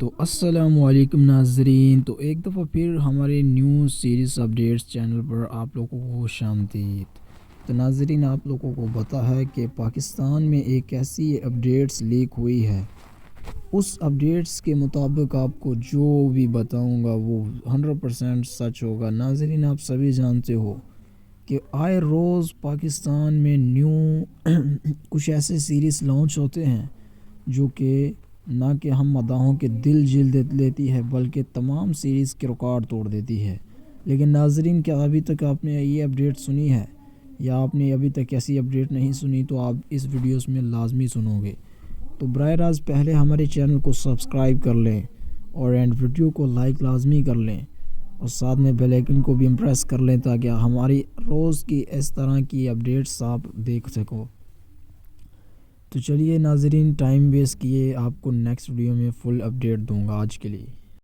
تو السلام علیکم ناظرین، تو ایک دفعہ پھر ہمارے نیو سیریز اپڈیٹس چینل پر آپ لوگوں کو خوش آمدید۔ تو ناظرین، آپ لوگوں کو پتہ ہے کہ پاکستان میں ایک ایسی اپڈیٹس لیک ہوئی ہے۔ اس اپڈیٹس کے مطابق آپ کو جو بھی بتاؤں گا وہ 100% سچ ہوگا۔ ناظرین، آپ سبھی جانتے ہو کہ آئے روز پاکستان میں نیو کچھ ایسے سیریز لانچ ہوتے ہیں جو کہ نہ کہ ہم مداحوں کے دل جیت لیتی ہے بلکہ تمام سیریز کے ریکارڈ توڑ دیتی ہے۔ لیکن ناظرین، کیا ابھی تک آپ نے یہ اپڈیٹ سنی ہے یا آپ نے ابھی تک ایسی اپڈیٹ نہیں سنی تو آپ اس ویڈیوز میں لازمی سنو گے۔ تو براہ راست پہلے ہمارے چینل کو سبسکرائب کر لیں اور ویڈیو کو لائک لازمی کر لیں اور ساتھ میں بیل آئیکن کو بھی امپریس کر لیں تاکہ ہماری روز کی اس طرح کی اپڈیٹس آپ دیکھ سکو۔ تو چلیے ناظرین، ٹائم ویسٹ کیے، آپ کو نیکسٹ ویڈیو میں فل اپڈیٹ دوں گا۔ آج کے لیے